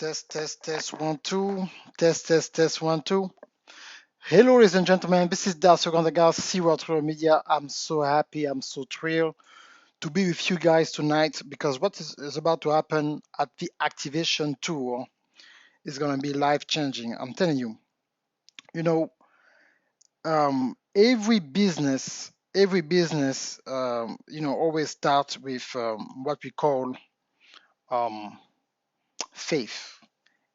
Test, 1, 2. Test, 1, 2. Hello, ladies and gentlemen. This is Darcy Gondagal, SeaWorld Trail Media. I'm so happy, I'm so thrilled to be with you guys tonight because what is about to happen at the Activation Tour is going to be life changing. I'm telling you, you know, every business, always starts with what we call um, faith.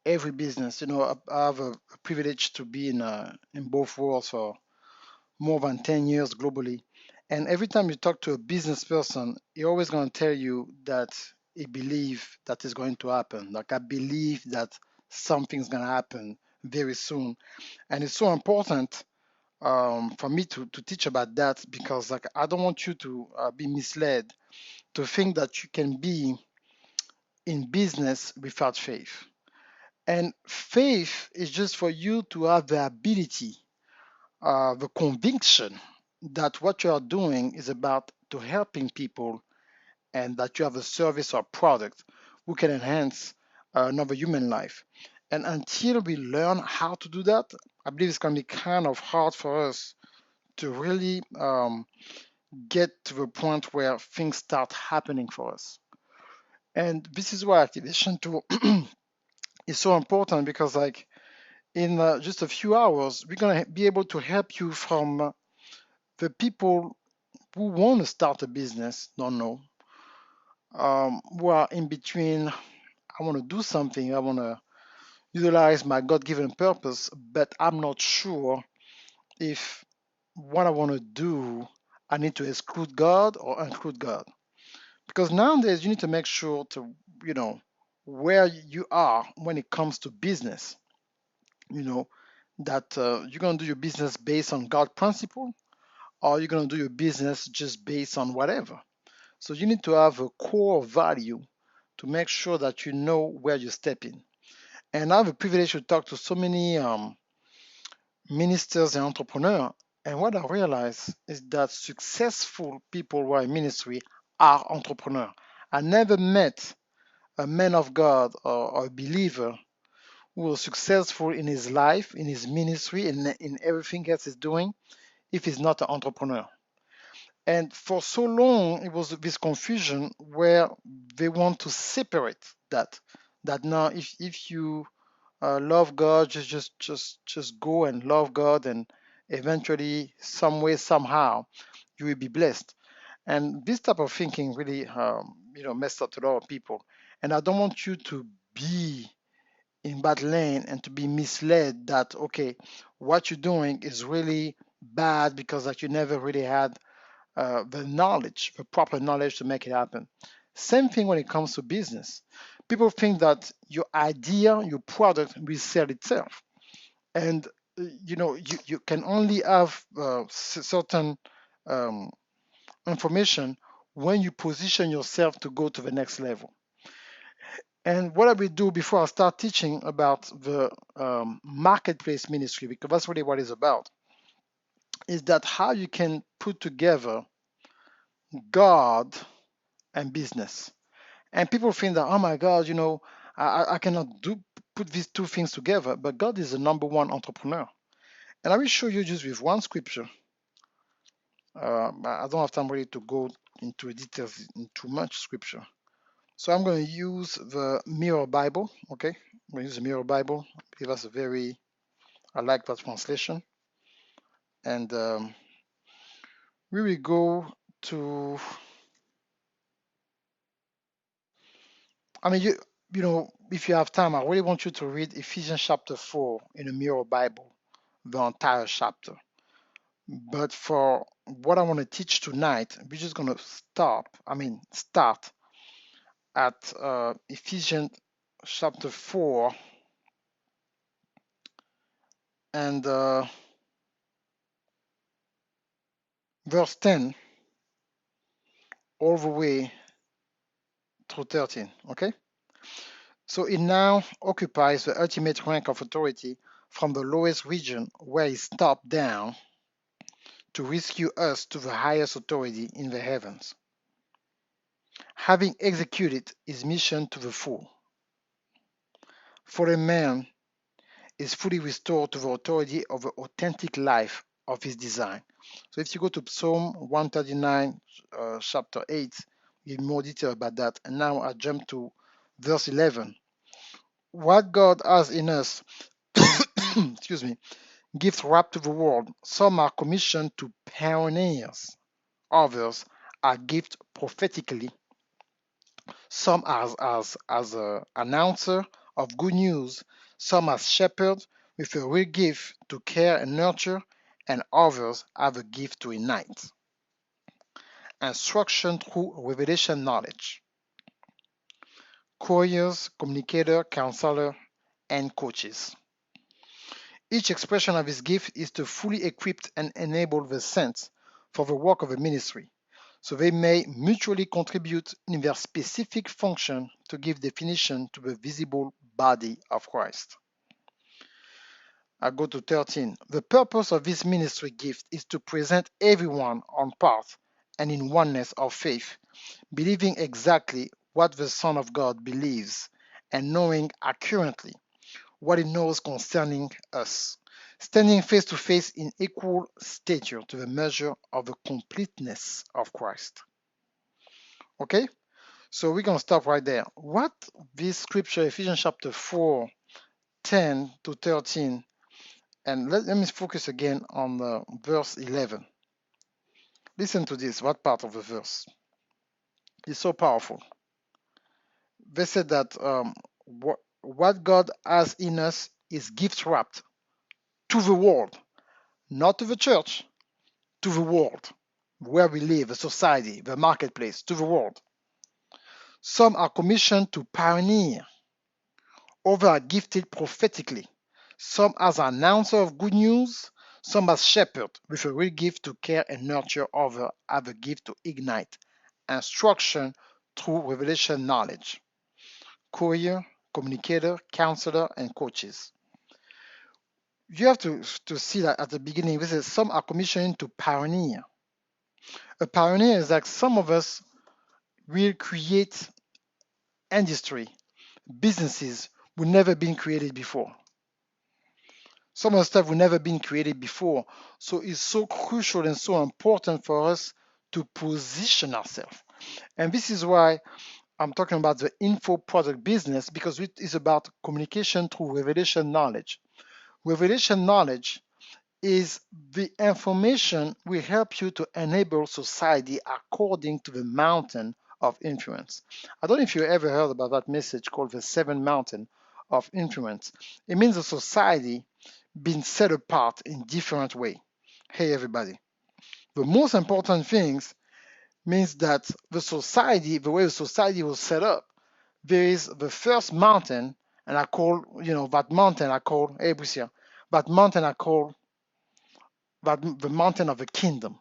Every business. I have a privilege to be in both worlds for more than 10 years globally. And every time you talk to a business person, he always going to tell you that he believes that is going to happen. Like, I believe that something's going to happen very soon. And it's so important for me to teach about that because, like, I don't want you to be misled to think that you can be in business without faith. And faith is just for you to have the ability, the conviction that what you are doing is about to helping people and that you have a service or product who can enhance another human life. And until we learn how to do that, I believe it's going to be kind of hard for us to really get to the point where things start happening for us. And this is why activation tool is so important because, like, in just a few hours, we're going to be able to help you from the people who want to start a business, don't know, who are in between. I want to do something, I want to utilize my God given purpose, but I'm not sure if what I want to do, I need to exclude God or include God. Because nowadays, you need to make sure to, where you are when it comes to business, you know, that you're going to do your business based on God principle or you're going to do your business just based on whatever. So you need to have a core value to make sure that you know where you step in. And I have a privilege to talk to so many ministers and entrepreneurs. And what I realize is that successful people who are in ministry are entrepreneurs. I never met a man of God or a believer who was successful in his life, in his ministry, in everything else he's doing, if he's not an entrepreneur. And for so long, it was this confusion where they want to separate that. That now, if you love God, just go and love God, and eventually, some way, somehow, you will be blessed. And this type of thinking really, messed up a lot of people. And I don't want you to be in bad lane and to be misled that okay, what you're doing is really bad because like you never really had the knowledge, the proper knowledge to make it happen. Same thing when it comes to business. People think that your idea, your product will sell itself. And you can only have certain um, information when you position yourself to go to the next level. And what I will do before I start teaching about the marketplace ministry, because that's really what it's about, is that how you can put together God and business. And people think that, oh my God, I cannot put these two things together. But God is the number one entrepreneur. And I will show you just with one scripture. I don't have time really to go into details in too much scripture. So I'm going to use the Mirror Bible. Okay, I'm going to use the Mirror Bible because I like that translation. And we will go to, I mean, if you have time, I really want you to read Ephesians chapter 4 in the Mirror Bible, the entire chapter. But for what I want to teach tonight, we're just going to start at Ephesians chapter 4 and verse 10 all the way through 13. Okay? So it now occupies the ultimate rank of authority from the lowest region where it stopped down to rescue us to the highest authority in the heavens, having executed his mission to the full. For a man is fully restored to the authority of the authentic life of his design. So if you go to Psalm 139, chapter 8, give more detail about that. And now I jump to verse 11. What God has in us, excuse me, gifts wrapped to the world. Some are commissioned to pioneers. Others are gifted prophetically. Some as a announcer of good news. Some as shepherds with a real gift to care and nurture, and others have a gift to ignite. Instruction through revelation knowledge. Couriers, communicator, counselor, and coaches. Each expression of his gift is to fully equip and enable the saints for the work of the ministry, so they may mutually contribute in their specific function to give definition to the visible body of Christ. I go to 13. The purpose of this ministry gift is to present everyone on path and in oneness of faith, believing exactly what the Son of God believes and knowing accurately what he knows concerning us, standing face to face in equal stature to the measure of the completeness of Christ. Okay? So we're going to stop right there. What this scripture, Ephesians chapter 4, 10 to 13, and let me focus again on verse 11. Listen to this, what part of the verse? It's so powerful. They said that what God has in us is gift wrapped to the world, not to the church, to the world, where we live, the society, the marketplace, to the world. Some are commissioned to pioneer, others are gifted prophetically, some as an announcer of good news, some as shepherd with a real gift to care and nurture, others have a gift to ignite instruction through revelation knowledge. Courier, communicator, counselor, and coaches. You have to see that at the beginning, this is some are commissioned to pioneer. A pioneer is like some of us will create industry, businesses will never been created before. Some of the stuff will never been created before. So it's so crucial and so important for us to position ourselves. And this is why I'm talking about the info product business, because it is about communication through revelation knowledge. Revelation knowledge is the information will help you to enable society according to the mountain of influence. I don't know if you ever heard about that message called the seven mountain of influence. It means a society being set apart in different way. Hey everybody. The most important things means that the society, the way the society was set up, there is the first mountain, and I call, that mountain I call, hey Bricia, that mountain I call the mountain of the kingdom.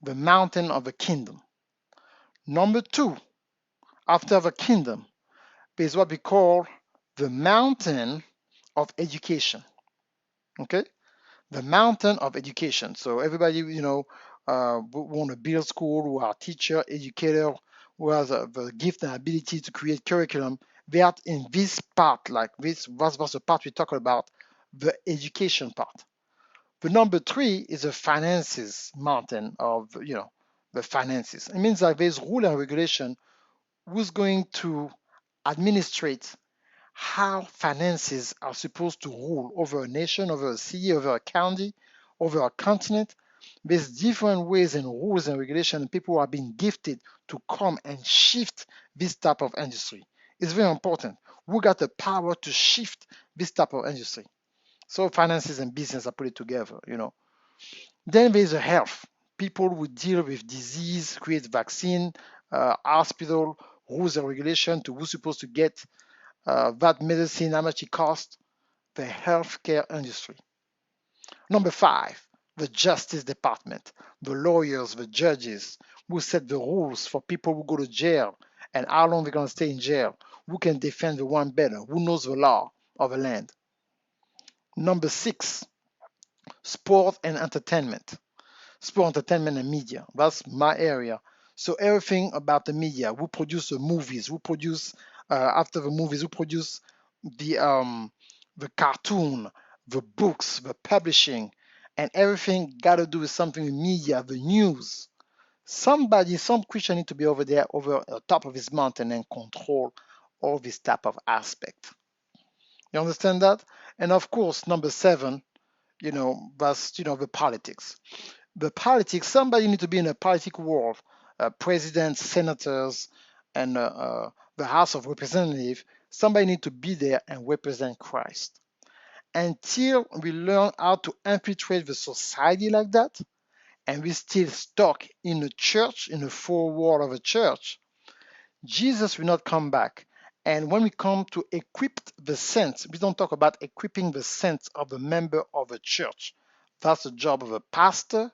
The mountain of the kingdom. Number two, after the kingdom, is what we call the mountain of education. Okay? The mountain of education. So everybody, want to build school, who are teacher, educator, who has the gift and ability to create curriculum. They are in this part, like this was the part we talk about, the education part. The number three is the finances mountain of, the finances. It means that there's rule and regulation who's going to administrate how finances are supposed to rule over a nation, over a city, over a county, over a continent. There's different ways and rules and regulation, and people are being gifted to come and shift this type of industry. It's very important. We got the power to shift this type of industry. So finances and business are put together. Then there's the health. People who deal with disease, create vaccine, hospital, rules and regulation to who's supposed to get that medicine, how much it costs, the healthcare industry. Number five, the Justice Department, the lawyers, the judges who set the rules for people who go to jail and how long they're going to stay in jail, who can defend the one better, who knows the law of the land. Number six, sport and entertainment. Sport, entertainment, and media. That's my area. So everything about the media, who produce the movies, who produce after the movies, who produce the cartoon, the books, the publishing, and everything got to do with something with media, the news. Some Christian need to be over there, over top of his mountain and control all this type of aspect. You understand that? And of course, number seven, that's the politics. The politics. Somebody need to be in a political world. Presidents, senators, and the House of Representatives. Somebody need to be there and represent Christ. Until we learn how to infiltrate the society like that, and we still stuck in a church, in the four wall of a church, Jesus will not come back. And when we come to equip the saints, we don't talk about equipping the saints of a member of a church. That's the job of a pastor.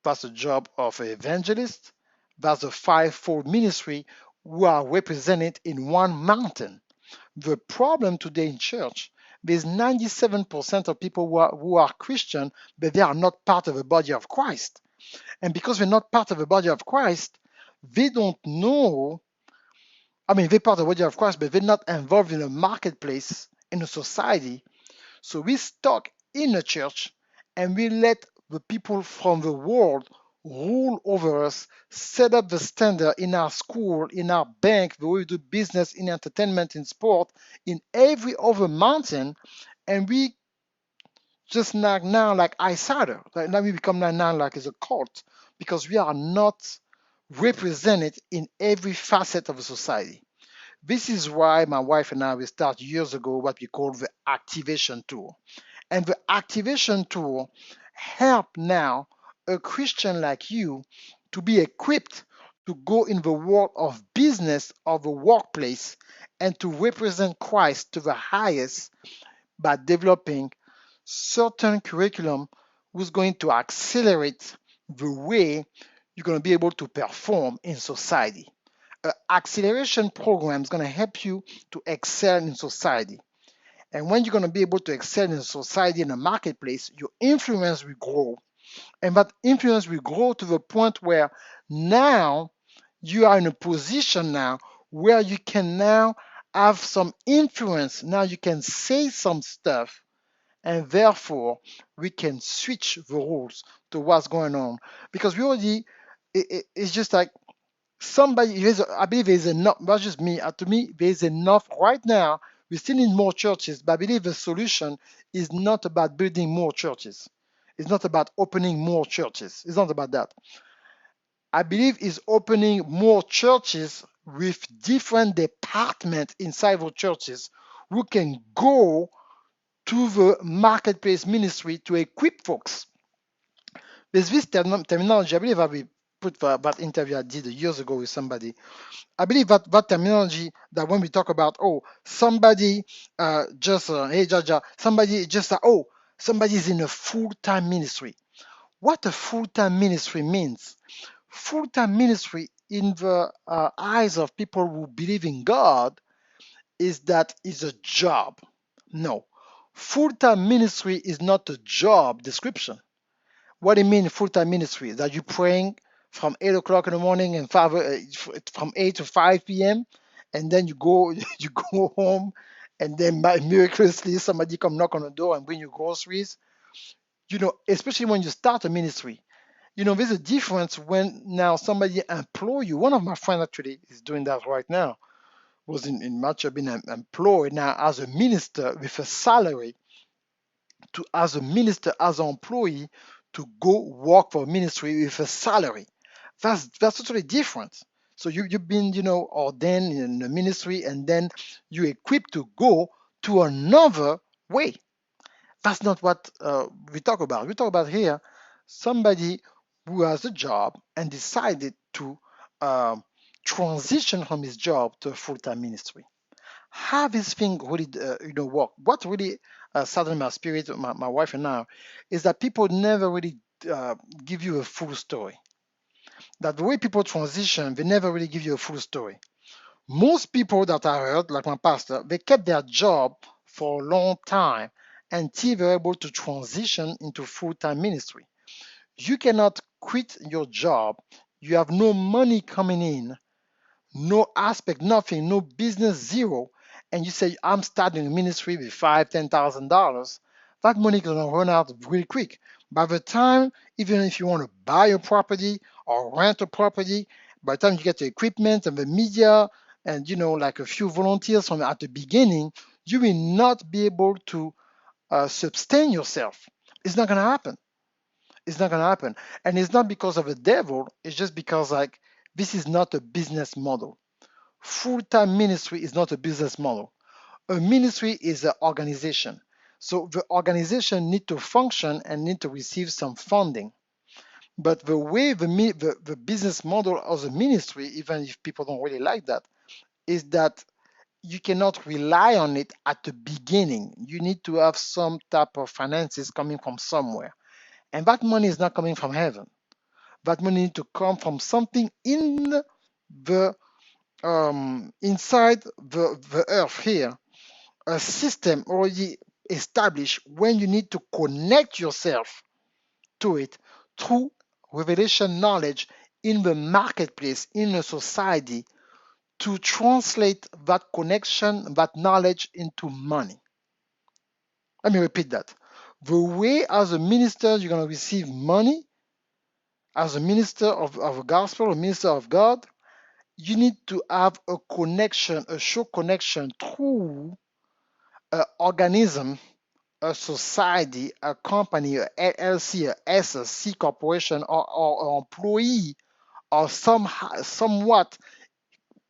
That's the job of an evangelist. That's the fivefold ministry who are represented in one mountain. The problem today in church, there's 97% of people who are Christian, but they are not part of the body of Christ. And because they're not part of the body of Christ, they don't know. I mean, they're part of the body of Christ, but they're not involved in a marketplace, in a society. So we stuck in a church and we let the people from the world rule over us, set up the standard in our school, in our bank, the way we do business, in entertainment, in sport, in every other mountain, and we just now like outsider. Like now we become now like as a cult because we are not represented in every facet of the society. This is why my wife and I we start years ago what we call the activation tour. And the activation tool help now a Christian like you to be equipped to go in the world of business of the workplace and to represent Christ to the highest by developing certain curriculum who's going to accelerate the way you're going to be able to perform in society. An acceleration program is going to help you to excel in society. And when you're going to be able to excel in society, in the marketplace, your influence will grow. And that influence will grow to the point where now you are in a position now where you can now have some influence. Now you can say some stuff, and therefore we can switch the rules to what's going on. Because we already, it's just like somebody, I believe there's enough, not just me, to me, there's enough right now. We still need more churches, but I believe the solution is not about building more churches. It's not about opening more churches. It's not about that. I believe it's opening more churches with different departments inside the churches who can go to the marketplace ministry to equip folks. There's this terminology, I believe I put that interview I did years ago with somebody. I believe that terminology that when we talk about somebody hey Jaja, somebody just somebody's in a full-time ministry. What a full-time ministry means? Full-time ministry in the eyes of people who believe in God is that is a job. No, full-time ministry is not a job description. What it means full-time ministry is that you're praying from 8 o'clock in the morning and from 8 to 5 p.m. and then you go you go home and then miraculously somebody come knock on the door and bring you groceries. Especially when you start a ministry. There's a difference when now somebody employ you. One of my friends actually is doing that right now. Was in Matcha being employed now as a minister with a salary as a minister, as an employee, to go work for a ministry with a salary. That's totally different. So you've been, ordained in the ministry and then you're equipped to go to another way. That's not what we talk about. We talk about here somebody who has a job and decided to transition from his job to a full-time ministry. How this thing really work? What really saddened my spirit, my wife and I, is that people never really give you a full story. That the way people transition, they never really give you a full story. Most people that I heard, like my pastor, they kept their job for a long time until they were able to transition into full-time ministry. You cannot quit your job. You have no money coming in, no aspect, nothing, no business, zero, and you say, I'm starting a ministry with $5,000, $10,000, that money is gonna run out really quick. By the time, even if you want to buy a property or rent a property, by the time you get the equipment and the media and like a few volunteers from at the beginning, you will not be able to sustain yourself. It's not gonna happen. It's not gonna happen. And it's not because of the devil, it's just because like this is not a business model. Full-time ministry is not a business model. A ministry is an organization. So the organization need to function and need to receive some funding. But the way the business model of the ministry, even if people don't really like that, is that you cannot rely on it at the beginning. You need to have some type of finances coming from somewhere. And that money is not coming from heaven. That money needs to come from something in the inside the earth here, a system already established when you need to connect yourself to it through revelation knowledge in the marketplace, in a society, to translate that connection, that knowledge into money. Let me repeat that. The way as a minister you're going to receive money, as a minister of the gospel, a minister of God, you need to have a connection, a sure connection through an organism, a society, a company, a LLC, a S, a C corporation, or employee, or somewhat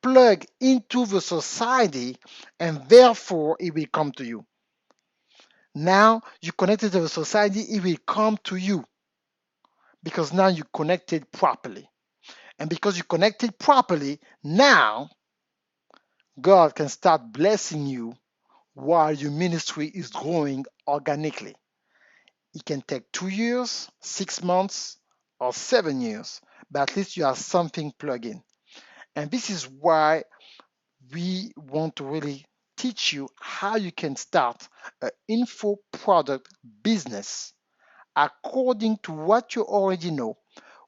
plug into the society, and therefore it will come to you. Now you connected to the society, it will come to you because now you connected properly. And because you connected properly, now God can start blessing you while your ministry is growing organically. It can take 2 years, 6 months, or 7 years, but at least you have something plugged in. And this is why we want to really teach you how you can start an info product business according to what you already know,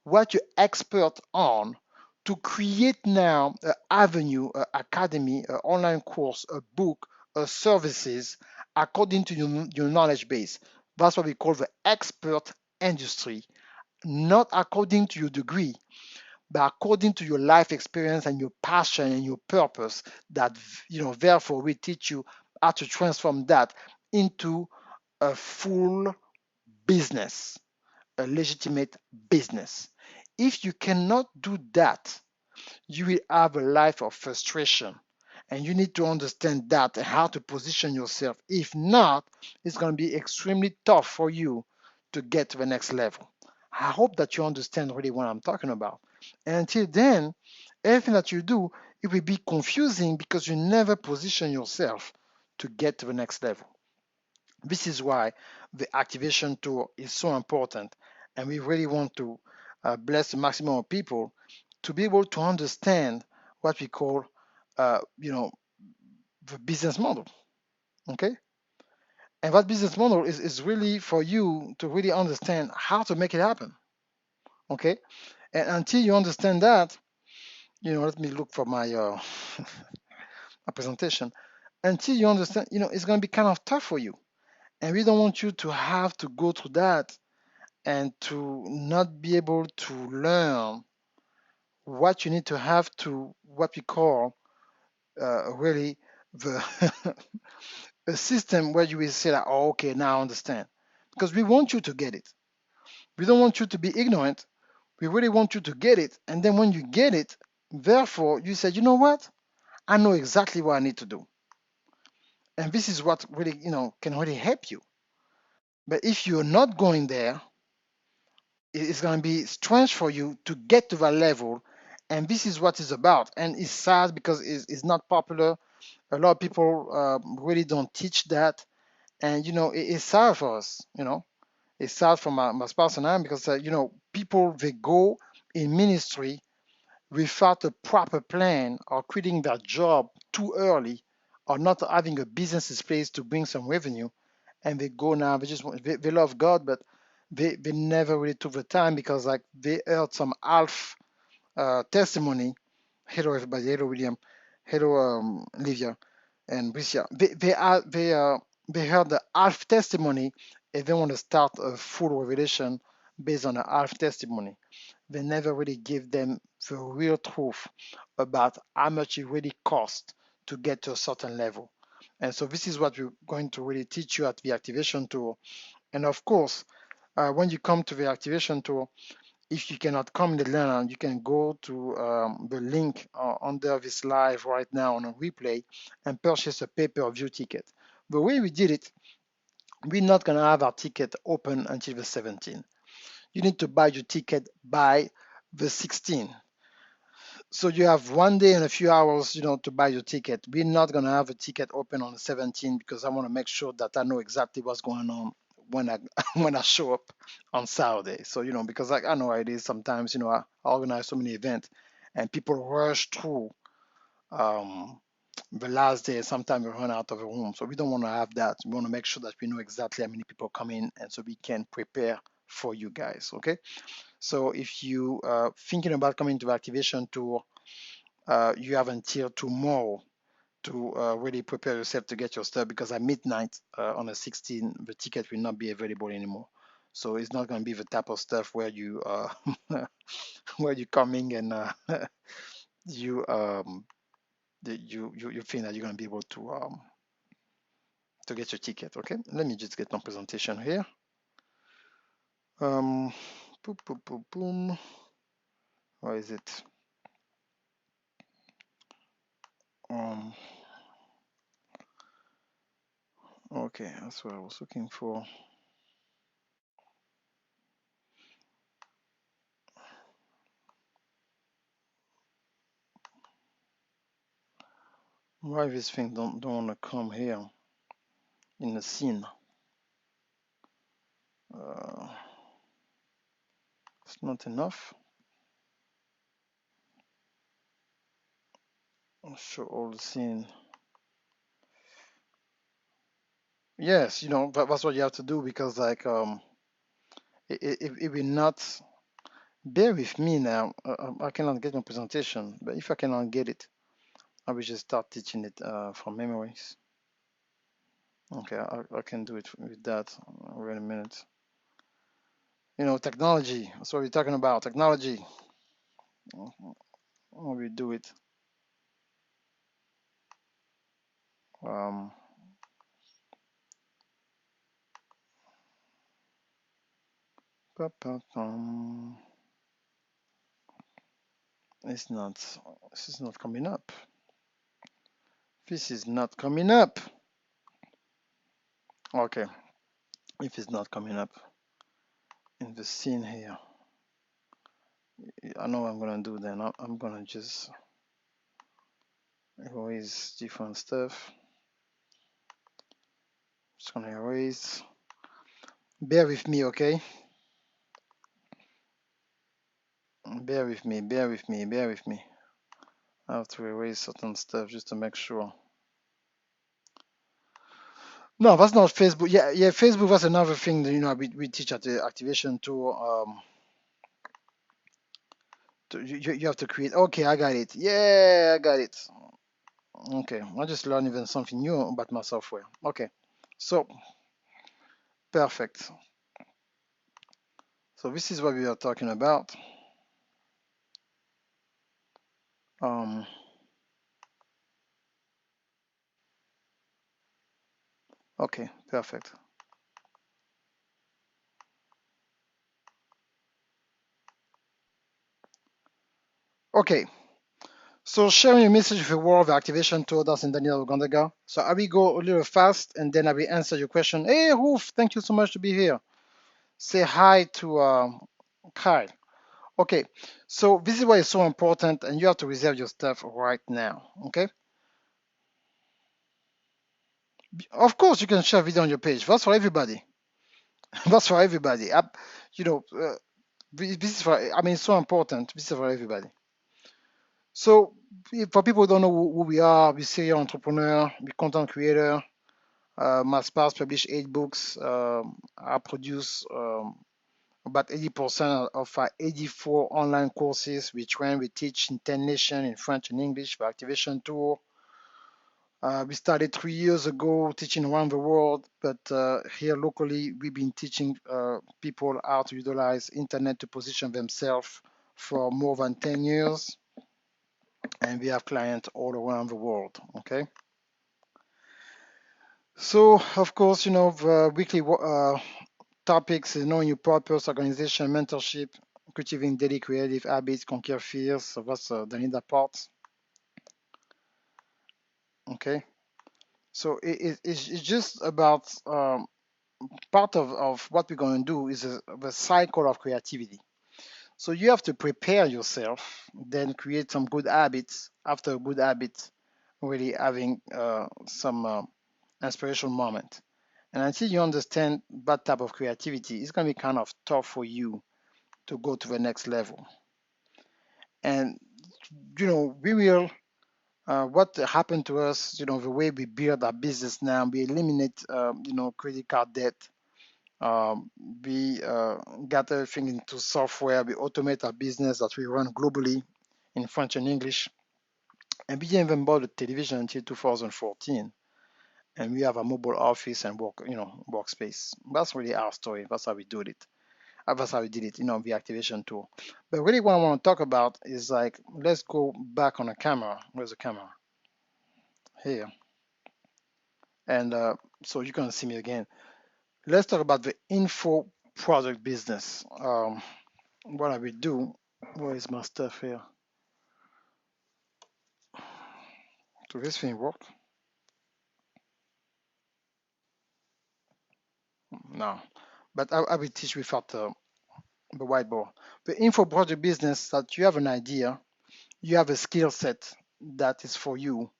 what you're expert on, to create now an avenue, an academy, an online course, a book, a services according to your knowledge base. That's what we call the expert industry, not according to your degree, but according to your life experience and your passion and your purpose. That therefore we teach you how to transform that into a full business, a legitimate business. If you cannot do that, you will have a life of frustration. And you need to understand that and how to position yourself. If not, it's going to be extremely tough for you to get to the next level. I hope that you understand really what I'm talking about. And until then, everything that you do, it will be confusing because you never position yourself to get to the next level. This is why the activation tool is so important, and we really want to bless the maximum of people to be able to understand what we call, the business model. Okay, and that business model is really for you to really understand how to make it happen. Okay, and until you understand that, let me look for my my presentation. Until you understand, it's going to be kind of tough for you, and we don't want you to have to go through that and to not be able to learn what you need to have to what we call really the a system where you will say that, oh, okay, now I understand, because we want you to get it. We don't want you to be ignorant. We really want you to get it, and then when you get it, therefore you say, you know what, I know exactly what I need to do, and this is what really can really help you. But if you're not going there, it's going to be strange for you to get to that level, and this is what it's about. And it's sad because it's not popular. A lot of people really don't teach that, and it's sad for us. It's sad for my spouse and I, because people, they go in ministry without a proper plan, or quitting their job too early, or not having a business in place to bring some revenue, and they go now. They love God, but they never really took the time, because like they heard some half testimony. Hello everybody. Hello William. Hello Livia. And we see they heard the half testimony and they want to start a full revelation based on a half testimony. They never really give them the real truth about how much it really costs to get to a certain level. And so this is what we're going to really teach you at the activation tool. And of course, when you come to the activation tool, if you cannot come in the learner, you can go to the link under this live right now on a replay and purchase a pay-per-view ticket. The way we did it, we're not going to have our ticket open until the 17th. You need to buy your ticket by the 16th. So you have 1 day and a few hours, to buy your ticket. We're not going to have a ticket open on the 17th because I want to make sure that I know exactly what's going on when I when I show up on Saturday. So because I know how it is sometimes. I organize so many events and people rush through um, the last day. Sometimes we run out of the room. So we don't want to have that. We want to make sure that we know exactly how many people come in, and so we can prepare for you guys. Okay. So if you thinking about coming to the activation tour, you have until tomorrow to really prepare yourself to get your stuff, because at midnight on the 16th, the ticket will not be available anymore. So it's not going to be the type of stuff where you where you coming and you you think that you're going to be able to get your ticket. Okay, let me just get my presentation here. Boom, boom, boom, boom. Where is it? Um, okay, that's what I was looking for. Why this thing don't want to come here in the scene? Uh, it's not enough. I'll show all the scene. Yes, that's what you have to do, because like it will not. Bear with me now. I cannot get my presentation, but if I cannot get it, I will just start teaching it from memories. Okay, I can do it with that. Wait a minute. Technology. That's what we're talking about. Technology. How we do it. Um, it's not. This is not coming up. This is not coming up. Okay, if it's not coming up in the scene here, I know what I'm gonna do then. I'm gonna just erase different stuff. Just gonna erase. Bear with me, okay? Bear with me, bear with me, bear with me. I have to erase certain stuff just to make sure. No, that's not Facebook. Yeah, Facebook was another thing that we teach at the activation tool. You have to create. Okay, I got it. Yeah, I got it. Okay, I just learned even something new about my software. Okay, so perfect. So this is what we are talking about. Um, okay, perfect. Okay, so sharing a message with the world, the activation tool, that's in Daniel Ugandaga. So I will go a little fast and then I will answer your question. Hey, Roof, thank you so much to be here. Say hi to Kyle. Okay, so this is why it's so important, and you have to reserve your stuff right now. Okay, of course you can share video on your page. That's for everybody. That's for everybody. This is for. I mean, it's so important. This is for everybody. So for people who don't know who we are, we're serial entrepreneur, we're content creator. My spouse published 8 books. I produce about 80% of our 84 online courses. We train, we teach in 10 nations in French and English for activation tool. We started 3 years ago teaching around the world, but here locally, we've been teaching people how to utilize internet to position themselves for more than 10 years, and we have clients all around the world, okay? So, of course, the weekly topics is knowing your purpose, organization, mentorship, cultivating daily creative habits, conquer fears. So that's the need part. Okay. So it's just about part of what we're going to do is the cycle of creativity. So you have to prepare yourself, then create some good habits. After a good habit, really having some inspirational moment. And until you understand that type of creativity, it's going to be kind of tough for you to go to the next level. And we will. What happened to us, the way we build our business now, we eliminate, credit card debt. Um, we got everything into software. We automate our business that we run globally in French and English. And we didn't even bought a television until 2014. And we have a mobile office and workspace. That's really our story. That's how we do it. That's how we did it, the activation tool. But really what I want to talk about is like, let's go back on the camera. Where's the camera? Here. And so you can see me again. Let's talk about the info product business. What I will do, where is my stuff here? Do this thing work? No. But I will teach without the whiteboard. The info product business, that you have an idea, you have a skill set that is for you,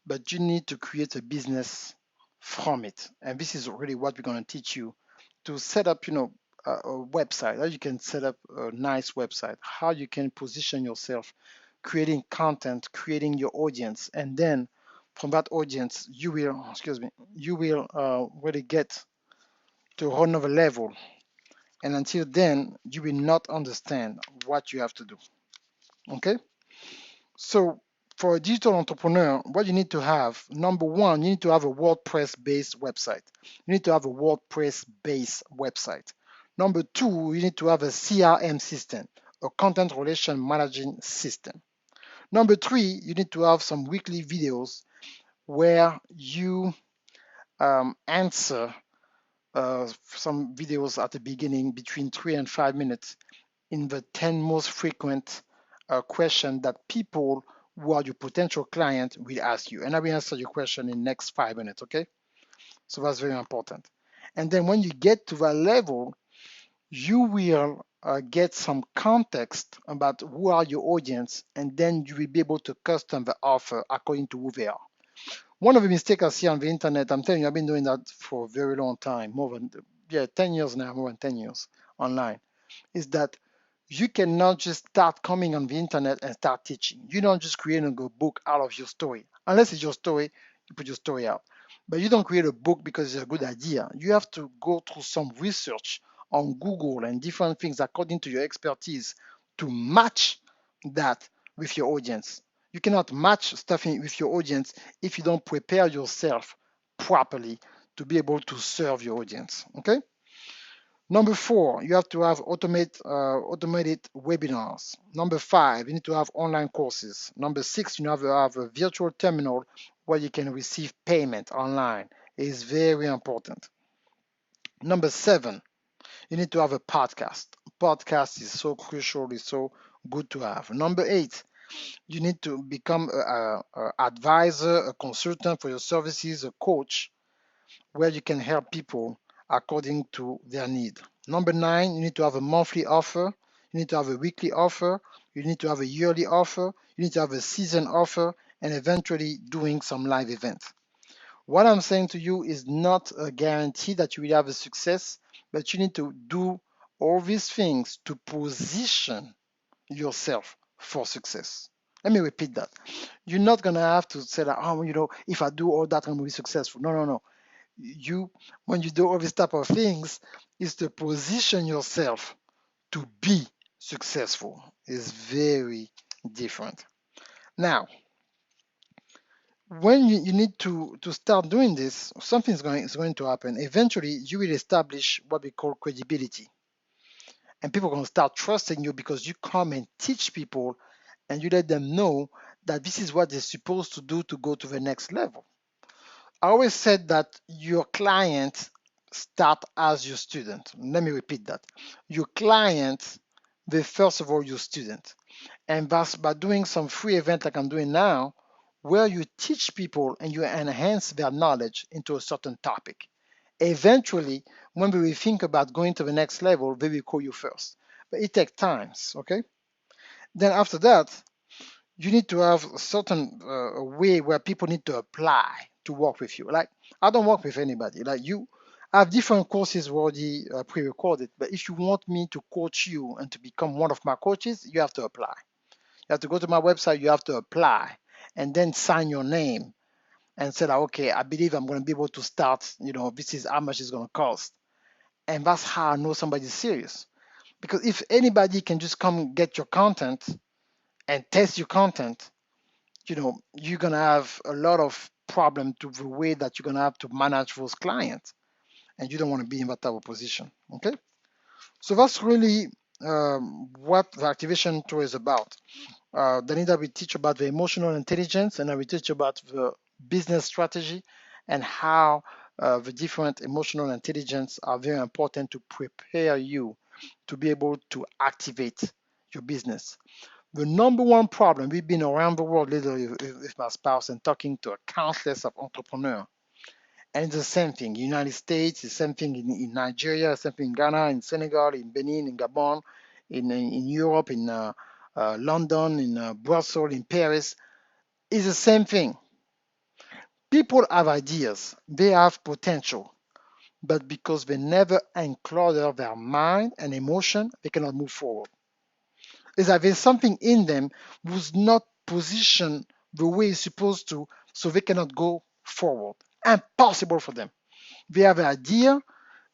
but you need to create a business from it. And this is really what we're going to teach you to set up, a website, how you can set up a nice website, how you can position yourself, creating content, creating your audience, and then from that audience, you will really get to another level. And until then, you will not understand what you have to do. Okay? So for a digital entrepreneur, what you need to have, number one, you need to have a WordPress-based website. You need to have a WordPress-based website. Number two, you need to have a CRM system, a content relation managing system. Number three, you need to have some weekly videos where you answer some videos at the beginning between 3 and 5 minutes in the 10 most frequent questions that people who are your potential client will ask you. And I will answer your question in the next 5 minutes, okay? So that's very important. And then when you get to that level, you will get some context about who are your audience, and then you will be able to custom the offer according to who they are. One of the mistakes I see on the internet, I'm telling you, I've been doing that for a very long time, more than 10 years now, more than 10 years online, is that you cannot just start coming on the internet and start teaching. You don't just create a book out of your story. Unless it's your story, you put your story out. But you don't create a book because it's a good idea. You have to go through some research on Google and different things according to your expertise to match that with your audience. You cannot match stuff with your audience if you don't prepare yourself properly to be able to serve your audience. Okay? Number four, you have to have automated webinars. Number five, you need to have online courses. Number six, you have to have a virtual terminal where you can receive payment online. It is very important. Number seven, you need to have a podcast. Podcast is so crucial, it's so good to have. Number eight, you need to become an advisor, a consultant for your services, a coach, where you can help people according to their need. Number nine, you need to have a monthly offer. You need to have a weekly offer. You need to have a yearly offer. You need to have a season offer, and eventually doing some live events. What I'm saying to you is not a guarantee that you will have a success, but you need to do all these things to position yourself for success. Let me repeat that. You're not going to have to say that, if I do all that, I'm going to be successful. No, no, no. When you do all these type of things, is to position yourself to be successful. Is very different. Now, when you need to start doing this, something is going to happen. Eventually, you will establish what we call credibility, and people are going to start trusting you because you come and teach people, and you let them know that this is what they're supposed to do to go to the next level. I always said that your client start as your student. Let me repeat that. Your client, they first of all your student. And that's by doing some free event like I'm doing now, where you teach people and you enhance their knowledge into a certain topic. Eventually, when we will think about going to the next level, they will call you first. But it takes times, okay? Then after that, you need to have a certain way where people need to apply to work with you. Like, I don't work with anybody. Like, you have different courses already pre-recorded, but if you want me to coach you and to become one of my coaches, you have to apply. You have to go to my website, you have to apply, and then sign your name and say, like, okay, I believe I'm going to be able to start, this is how much it's going to cost. And that's how I know somebody's serious. Because if anybody can just come get your content and test your content, you're gonna have a lot of problem to the way that you're gonna have to manage those clients, and you don't want to be in that type of position. Okay, so that's really what the activation tool is about. Then we teach about the emotional intelligence, and then we teach about the business strategy and how the different emotional intelligence are very important to prepare you to be able to activate your business. The number one problem, we've been around the world literally with my spouse and talking to a countless of entrepreneurs. And it's the same thing. United States, the same thing in Nigeria, the same thing in Ghana, in Senegal, in Benin, in Gabon, in Europe, in London, in Brussels, in Paris. It's the same thing. People have ideas, they have potential, but because they never unclutter their mind and emotion, they cannot move forward. Is that there's something in them who's not positioned the way it's supposed to, so they cannot go forward. Impossible for them. They have an idea,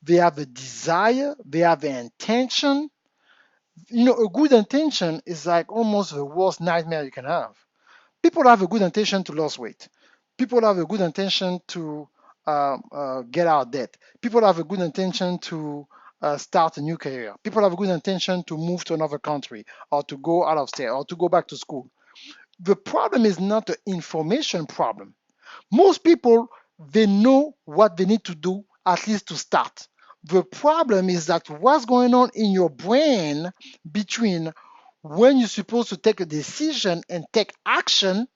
they have a desire, they have an intention. A good intention is like almost the worst nightmare you can have. People have a good intention to lose weight. People have a good intention to get out of debt. People have a good intention to start a new career. People have a good intention to move to another country or to go out of state or to go back to school. The problem is not the information problem. Most people, they know what they need to do at least to start. The problem is that what's going on in your brain between when you're supposed to take a decision and take action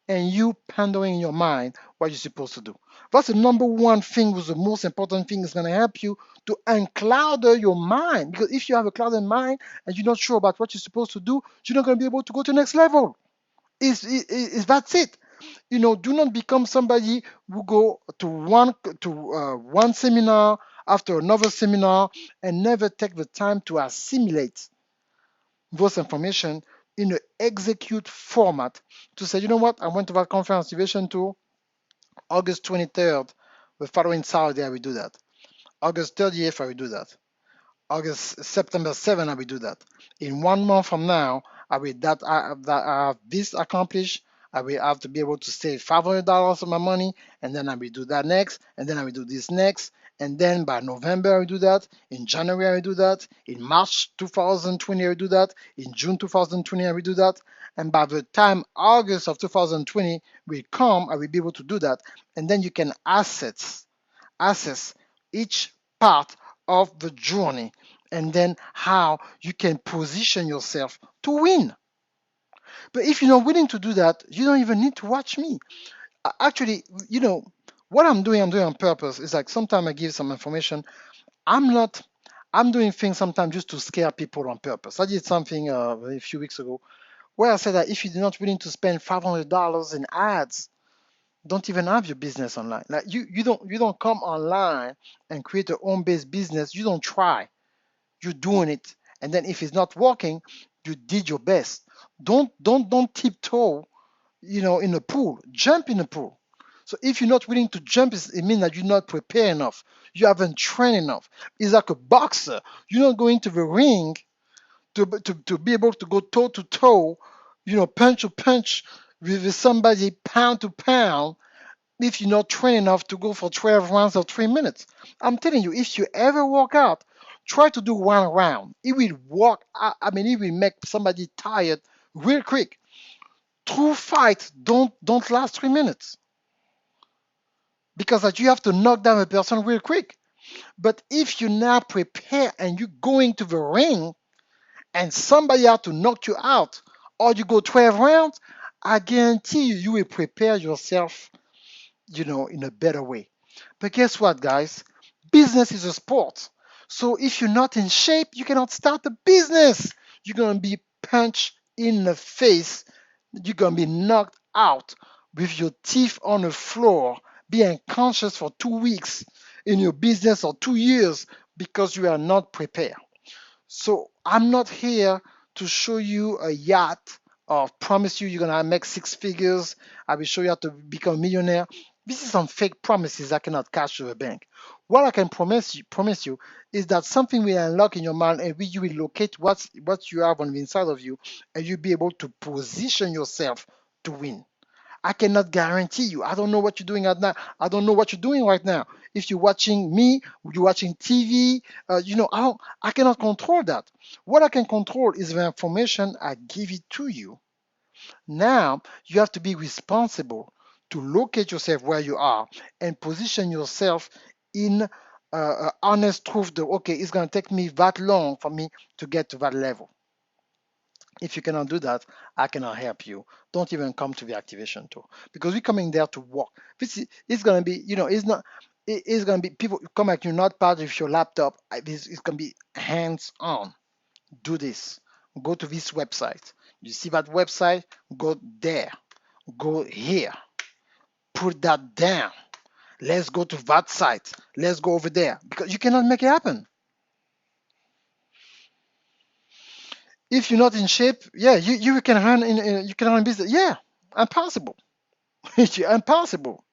and you pondering in your mind what you're supposed to do. That's the number one thing, was the most important thing is going to help you to uncloud your mind. Because if you have a clouded mind and you're not sure about what you're supposed to do, you're not going to be able to go to the next level. That's it. Do not become somebody who go to one seminar after another seminar and never take the time to assimilate those information in an execute format to say, you know what, I went to that conference activation tool August 23rd, the following Saturday I will do that. August 30th I will do that. September 7th I will do that. In 1 month from now, I will have this accomplished. I will have to be able to save $500 of my money, and then I will do that next, and then I will do this next, and then by November I will do that. In January I will do that. In March 2020 I will do that. In June 2020 I will do that. And by the time August of 2020 will come, I will be able to do that. And then you can assess each part of the journey and then how you can position yourself to win. But if you're not willing to do that, you don't even need to watch me. Actually, what I'm doing on purpose. Is like sometimes I give some information. I'm not, I'm doing things sometimes just to scare people on purpose. I did something a few weeks ago where I said that if you're not willing to spend $500 in ads, don't even have your business online. Like you don't come online and create a home-based business. You don't try. You're doing it, and then if it's not working, you did your best. Don't tiptoe, in the pool. Jump in the pool. So if you're not willing to jump, it means that you're not prepared enough. You haven't trained enough. It's like a boxer. You're not going to the ring to be able to go toe to toe, punch to punch, with somebody pound to pound if you're not trained enough to go for 12 rounds of 3 minutes. I'm telling you, if you ever work out, try to do one round. It will work. I mean, it will make somebody tired real quick. True fights don't last 3 minutes because that you have to knock down a person real quick. But if you now prepare and you go into the ring and somebody has to knock you out, or you go 12 rounds, I guarantee you will prepare yourself, in a better way. But guess what, guys? Business is a sport. So if you're not in shape, you cannot start a business. You're going to be punched in the face. You're going to be knocked out with your teeth on the floor, be unconscious for 2 weeks in your business or 2 years because you are not prepared. So I'm not here to show you a yacht or promise you you're gonna make six figures. I will show you how to become a millionaire. This is some fake promises I cannot cash to the bank. What I can promise you is that something will unlock in your mind and you will locate what you have on the inside of you and you'll be able to position yourself to win. I cannot guarantee you. I don't know what you're doing at now. I don't know what you're doing right now. If you're watching me, you're watching TV, I cannot control that. What I can control is the information I give it to you. Now, you have to be responsible to locate yourself where you are and position yourself in honest truth that, okay, it's going to take me that long for me to get to that level. If you cannot do that, I cannot help you. Don't even come to the activation tool because we're coming there to work. This is, it's gonna be, it's not. It's gonna be people come at you not part of your laptop. It's gonna be hands on. Do this. Go to this website. You see that website? Go there. Go here. Put that down. Let's go to that site. Let's go over there because you cannot make it happen. If you're not in shape, yeah, you can run you can run business. Yeah, impossible. Impossible.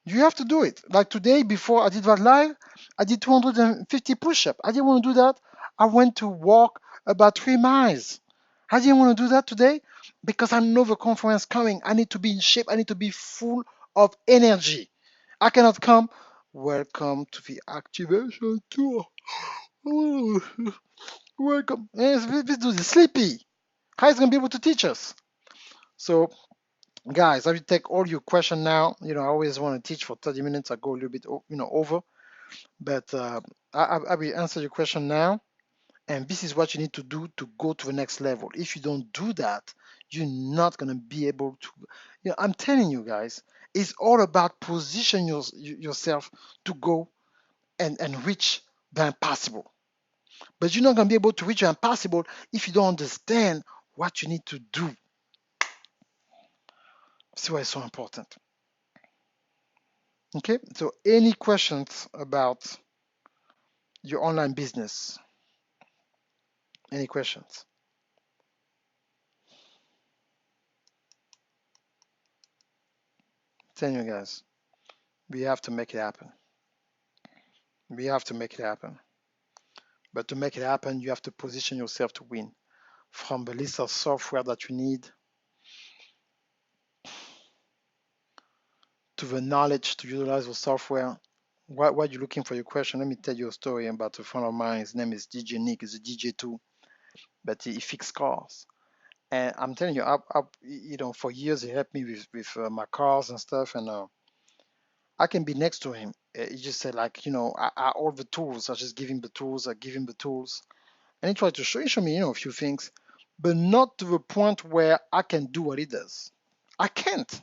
You have to do it. Like today, before I did that live, I did 250 push-ups. I didn't want to do that. I went to walk about 3 miles. I didn't want to do that today because I know the conference coming. I need to be in shape. I need to be full of energy. I cannot come. Welcome to the activation tour. Oh, welcome. This dude is sleepy. How is he gonna be able to teach us? So guys, I will take all your question now. I always want to teach for 30 minutes. I go a little bit, over, but I will answer your question now. And this is what you need to do to go to the next level. If you don't do that, you're not going to be able to. I'm telling you guys, it's all about position yourself to go and reach the impossible. But you're not going to be able to reach the impossible if you don't understand what you need to do. That's why it's so important. Okay, so any questions about your online business? Any questions? Tell you guys, we have to make it happen. We have to make it happen. But to make it happen, you have to position yourself to win. From the list of software that you need to the knowledge to utilize the software. What you're looking for your question, let me tell you a story about a friend of mine. His name is DJ Nick. He's a DJ too, but he fixes cars. And I'm telling you, for years he helped me with my cars and stuff. And I can be next to him. He just said like, all the tools. I just give him the tools. I give him the tools, and he tried to show me, a few things, but not to the point where I can do what he does. I can't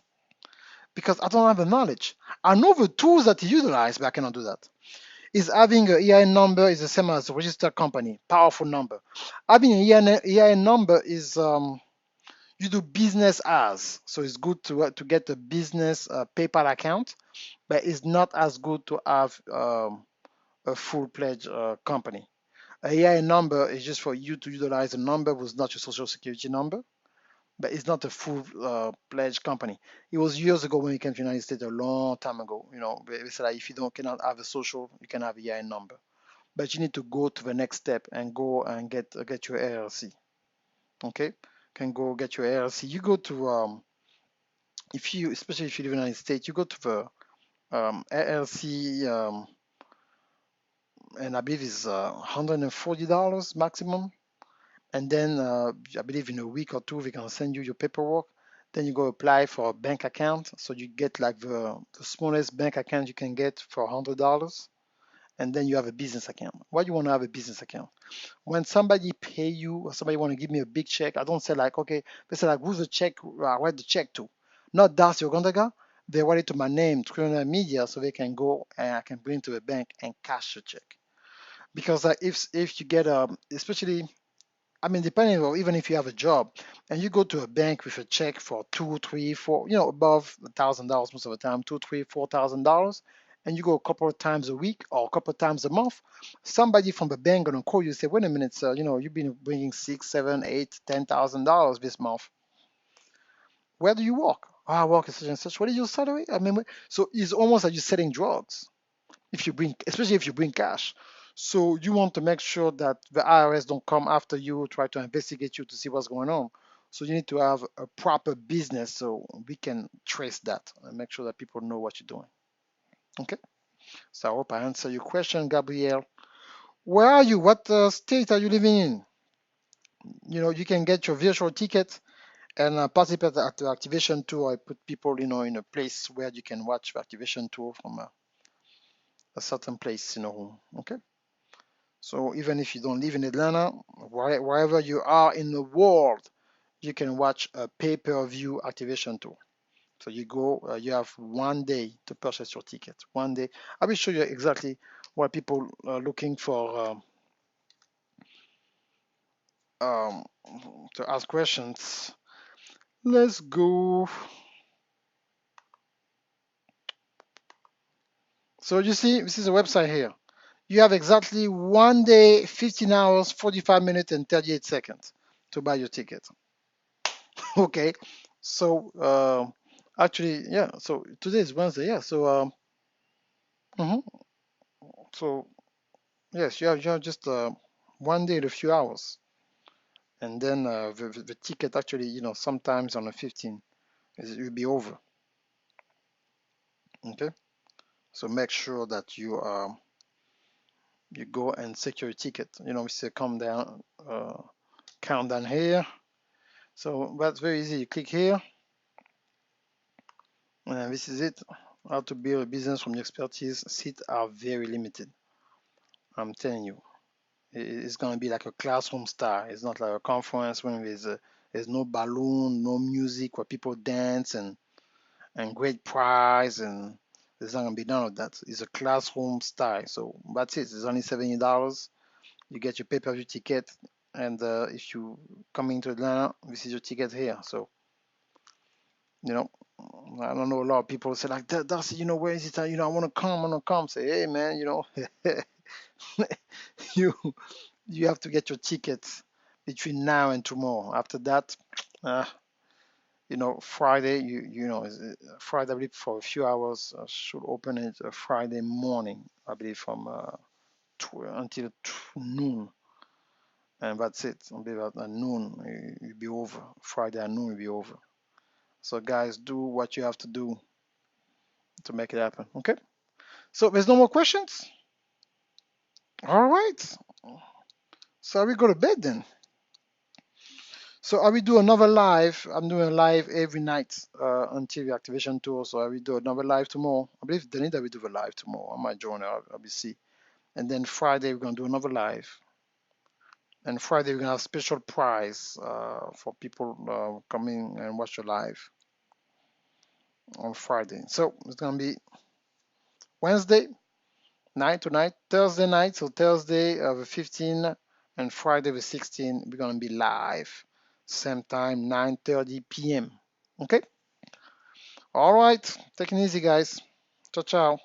because I don't have the knowledge. I know the tools that he utilizes, but I cannot do that. Is having an EIN number is the same as a registered company, powerful number. Having an EIN number is you do business as, so it's good to get a business PayPal account, but it's not as good to have a full-fledged company. A EIN number is just for you to utilize a number was not your social security number, but it's not a full-fledged company. It was years ago when we came to the United States, a long time ago. They said like if you cannot have a social, you can have a EIN number, but you need to go to the next step and go and get your LLC. Okay, can go get your LLC. You go to if you, especially if you live in the United States, you go to the LLC, and I believe it's $140 maximum. And then I believe in a week or two, they can send you your paperwork. Then you go apply for a bank account. So you get like the smallest bank account you can get for $100. And then you have a business account. Why do you want to have a business account? When somebody pay you or somebody want to give me a big check, I don't say like, okay, they say like, who's the check? I write the check to. Not Darcy Ogondaga. They write it to my name, Trinidad Media, so they can go and I can bring to the bank and cash the check. Because if you get especially, I mean, depending on even if you have a job and you go to a bank with a check for two, three, four, above $1,000 most of the time, two, three, $4,000, and you go a couple of times a week or a couple of times a month, somebody from the bank gonna call you and say, wait a minute, sir, you've been bringing six, seven, eight, $10,000 this month. Where do you work? Oh, I work at such and such. What is your salary? I mean, so it's almost like you're selling drugs if you bring, especially if you bring cash. So you want to make sure that the IRS don't come after you, try to investigate you to see what's going on. So you need to have a proper business so we can trace that and make sure that people know what you're doing. Okay. So I hope I answer your question, Gabrielle. Where are you? What state are you living in? You can get your virtual ticket and participate at the activation tour. I put people, in a place where you can watch the activation tour from a certain place, Okay. So even if you don't live in Atlanta, wherever you are in the world, you can watch a pay-per-view activation tour. So you go, you have 1 day to purchase your ticket. 1 day. I will show you exactly what people are looking for um, to ask questions. Let's go. So you see, this is a website here. You have exactly 1 day, 15 hours, 45 minutes, and 38 seconds to buy your ticket. Okay, so actually, yeah. So today is Wednesday, yeah. So mhm. So yes, you have just 1 day and a few hours, and then the ticket actually, sometimes on the 15th it will be over. Okay, so make sure that you go and secure your ticket. We say come down, count down here. So that's very easy. You click here, and this is it. How to build a business from your expertise. Seats are very limited. I'm telling you. It's gonna be like a classroom style. It's not like a conference when there's no balloon, no music where people dance and great prize, and there's not gonna be none of that. It's a classroom style. So that's it. It's only $70. You get your pay-per-view ticket, and if you come into Atlanta, this is your ticket here. So you know, I don't know. A lot of people say like, Darcy, where is it? I want to come. I want to come. Say, hey man, you you have to get your tickets between now and tomorrow. After that, uh, Friday, Friday, I believe for a few hours, should open it Friday morning, I believe from until noon, and that's it. I believe at noon you'll be over. Friday at noon will be over. So guys, do what you have to do to make it happen. Okay. So there's no more questions. All right. So we go to bed then. So I will do another live. I'm doing a live every night until the activation tour. So I will do another live tomorrow. I believe Danita will do the live tomorrow. I might join her. I'll be see. And then Friday we're gonna do another live. And Friday we're gonna have special prize for people coming and watch the live on Friday. So it's gonna be Wednesday night tonight, Thursday night. So Thursday the 15th and Friday the 16th we're gonna be live. Same time, 9:30 p.m. Okay. All right. Take it easy, guys. Ciao, ciao.